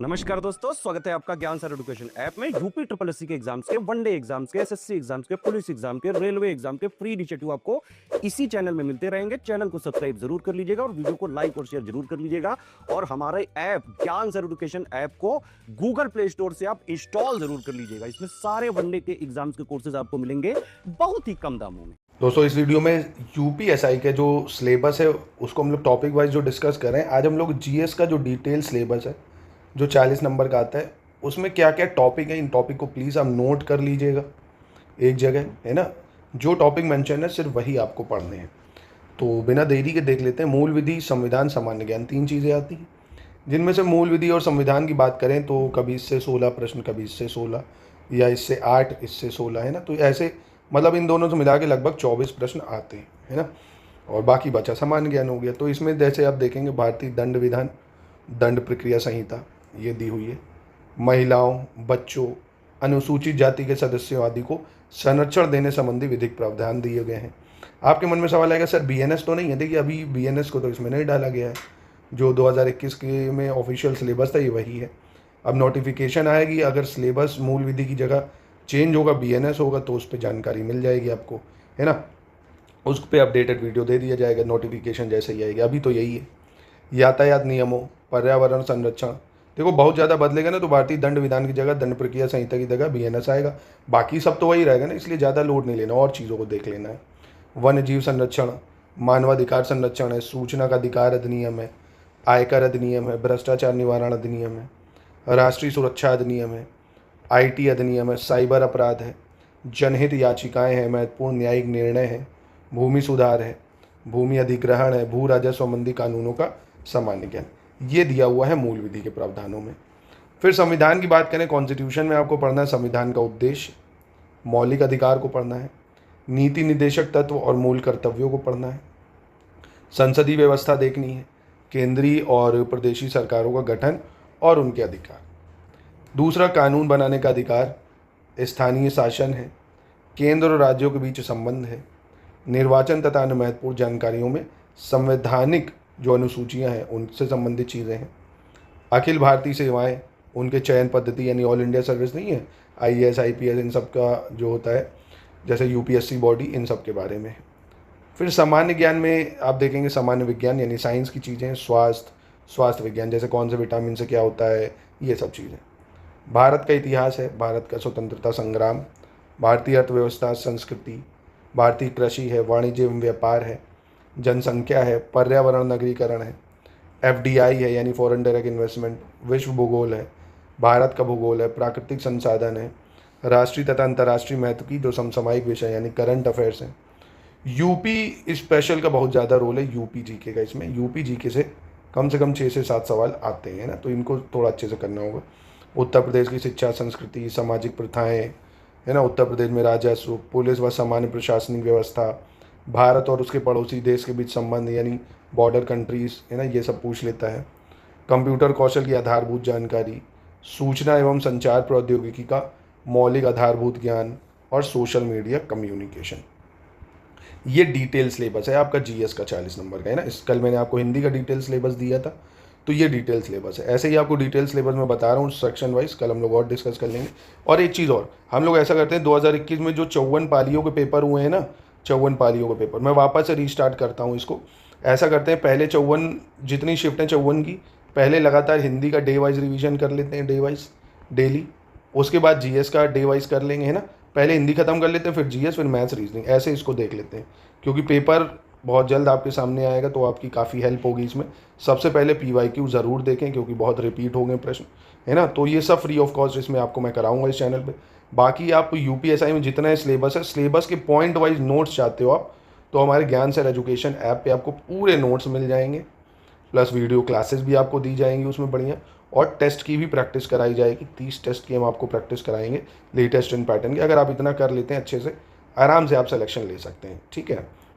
नमस्कार दोस्तों, स्वागत है आपका ज्ञान सर एजुकेशन ऐप में। यूपी ट्रिपल एससी के एग्जाम्स के, वनडे एग्जाम्स के, एसएससी एग्जाम्स के, पुलिस एग्जाम के, रेलवे एग्जाम के फ्री इनिशिएटिव आपको इसी चैनल में मिलते रहेंगे। चैनल को सब्सक्राइब जरूर कर लीजिएगा और वीडियो को लाइक और शेयर जरूर कर लीजिएगा। और हमारे ऐप ज्ञान सर एजुकेशन ऐप को गूगल प्ले स्टोर से आप इंस्टॉल जरूर कर लीजिएगा। इसमें सारे वनडे के एग्जाम्स के कोर्सेज आपको मिलेंगे बहुत ही कम दामों में। दोस्तों इस वीडियो में यूपीएसआई के जो सिलेबस है उसको हम लोग टॉपिक वाइज जो डिस्कस कर रहे हैं। आज हम लोग जीएस का जो डिटेल सिलेबस है जो 40 नंबर का आता है उसमें क्या क्या टॉपिक है, इन टॉपिक को प्लीज़ आप नोट कर लीजिएगा एक जगह, है ना। जो टॉपिक मेंशन है सिर्फ वही आपको पढ़ने हैं। तो बिना देरी के देख लेते हैं। मूल विधि, संविधान, सामान्य ज्ञान, 3 चीज़ें आती हैं, जिनमें से मूल विधि और संविधान की बात करें तो कभी इससे 16 प्रश्न, कभी इससे 16 या इससे 8, इससे 16, है ना। तो ऐसे मतलब इन दोनों से मिला के लगभग 24 प्रश्न आते हैं, है ना। और बाकी बचा सामान्य ज्ञान हो गया। तो इसमें जैसे आप देखेंगे भारतीय दंड विधान, दंड प्रक्रिया संहिता ये दी हुई है। महिलाओं, बच्चों, अनुसूचित जाति के सदस्यों आदि को संरक्षण देने संबंधी विधिक प्रावधान दिए गए हैं। आपके मन में सवाल आएगा सर बीएनएस तो नहीं है? देखिए अभी बीएनएस को तो इसमें नहीं डाला गया है। जो 2021 के में ऑफिशियल सिलेबस था ये वही है। अब नोटिफिकेशन आएगी, अगर सिलेबस मूल विधि की जगह चेंज होगा, बीएनएस होगा, तो उस पर जानकारी मिल जाएगी आपको, है ना। उस पर अपडेटेड वीडियो दे दिया जाएगा नोटिफिकेशन जैसे ही आएगी। अभी तो यही है। यातायात नियमों, पर्यावरण संरक्षण, देखो बहुत ज़्यादा बदलेगा ना तो भारतीय दंड विधान की जगह दंड प्रक्रिया संहिता की जगह बीएनएस आएगा। बाकी सब तो वही रहेगा ना, इसलिए ज़्यादा लोड नहीं लेना और चीज़ों को देख लेना है। वन्य जीव संरक्षण, मानवाधिकार संरक्षण है, सूचना का अधिकार अधिनियम है, आयकर अधिनियम है, भ्रष्टाचार निवारण अधिनियम है, राष्ट्रीय सुरक्षा अधिनियम है, आईटी अधिनियम है, साइबर अपराध है, जनहित याचिकाएं हैं, महत्वपूर्ण न्यायिक निर्णय है, भूमि सुधार है, भूमि अधिग्रहण है, भू राजस्व संबंधी कानूनों का सामान्य ज्ञान, ये दिया हुआ है मूल विधि के प्रावधानों में। फिर संविधान की बात करें, कॉन्स्टिट्यूशन में आपको पढ़ना है संविधान का उद्देश्य, मौलिक अधिकार को पढ़ना है, नीति निर्देशक तत्व और मूल कर्तव्यों को पढ़ना है, संसदीय व्यवस्था देखनी है, केंद्रीय और प्रदेशी सरकारों का गठन और उनके अधिकार। दूसरा, कानून बनाने का अधिकार, स्थानीय शासन है, केंद्र और राज्यों के बीच संबंध है, निर्वाचन तथा अन्य महत्वपूर्ण जानकारियों में संवैधानिक जो अनुसूचियां हैं उनसे संबंधित चीज़ें हैं, अखिल भारतीय सेवाएं, उनके चयन पद्धति यानी ऑल इंडिया सर्विस नहीं है, आईएएस आईपीएस इन सब का जो होता है, जैसे यूपीएससी बॉडी, इन सब के बारे में है। फिर सामान्य ज्ञान में आप देखेंगे सामान्य विज्ञान यानी साइंस की चीज़ें, स्वास्थ्य विज्ञान जैसे कौन से विटामिन से क्या होता है, ये सब चीज़ें। भारत का इतिहास है, भारत का स्वतंत्रता संग्राम, भारतीय अर्थव्यवस्था, संस्कृति, भारतीय कृषि है, वाणिज्य एवं व्यापार है, जनसंख्या है, पर्यावरण नगरीकरण है, एफडीआई है यानी फॉरेन डायरेक्ट इन्वेस्टमेंट, विश्व भूगोल है, भारत का भूगोल है, प्राकृतिक संसाधन है, राष्ट्रीय तथा अंतर्राष्ट्रीय महत्व की जो समसामयिक विषय यानी करंट अफेयर्स हैं। यूपी स्पेशल का बहुत ज़्यादा रोल है यूपी जीके का। इसमें यूपी जीके से कम 6 से 7 सवाल आते हैं ना, तो इनको थोड़ा अच्छे से करना होगा। उत्तर प्रदेश की शिक्षा, संस्कृति, सामाजिक प्रथाएं, है ना। उत्तर प्रदेश में राजस्व, पुलिस व सामान्य प्रशासनिक व्यवस्था, भारत और उसके पड़ोसी देश के बीच संबंध यानी बॉर्डर कंट्रीज़, है ना, ये सब पूछ लेता है। कंप्यूटर कौशल की आधारभूत जानकारी, सूचना एवं संचार प्रौद्योगिकी का मौलिक आधारभूत ज्ञान और सोशल मीडिया कम्युनिकेशन। ये डिटेल सिलेबस है आपका जीएस का 40 नंबर का, है ना। इस कल मैंने आपको हिंदी का डिटेल सिलेबस दिया था, तो ये डिटेल सिलेबस है। ऐसे ही आपको डिटेल सिलेबस में बता रहा हूँ सेक्शन वाइज, कल हम लोग और डिस्कस कर लेंगे। और एक चीज़ और, हम लोग ऐसा करते हैं 2021 में जो 54 पालियों के पेपर हुए हैं ना, 54 पालियों के पेपर मैं वापस से रीस्टार्ट करता हूँ इसको। ऐसा करते हैं, पहले 54 जितनी शिफ्ट हैं 54 की, पहले लगातार हिंदी का डे वाइज रिविजन कर लेते हैं, डे वाइज डेली। उसके बाद जीएस का डे वाइज कर लेंगे, है ना। पहले हिंदी खत्म कर लेते हैं, फिर जीएस, फिर मैथ्स, रीजनिंग, ऐसे इसको देख लेते हैं, क्योंकि पेपर बहुत जल्द आपके सामने आएगा तो आपकी काफ़ी हेल्प होगी इसमें। सबसे पहले पीवाईक्यू ज़रूर देखें क्योंकि बहुत रिपीट हो गए प्रश्न, है ना। तो ये सब फ्री ऑफ कॉस्ट इसमें आपको मैं कराऊंगा इस चैनल पे। बाकी आप यूपीएसआई में जितना है सिलेबस है, सिलेबस के पॉइंट वाइज नोट्स चाहते हो आप, तो हमारे ज्ञान सर एजुकेशन ऐप पे आपको पूरे नोट्स मिल जाएंगे, प्लस वीडियो क्लासेस भी आपको दी जाएंगी उसमें बढ़िया, और टेस्ट की भी प्रैक्टिस कराई जाएगी। 30 टेस्ट की हम आपको प्रैक्टिस कराएंगे लेटेस्ट इन पैटर्न की। अगर आप इतना कर लेते हैं अच्छे से, आराम से आप सिलेक्शन ले सकते हैं, ठीक है।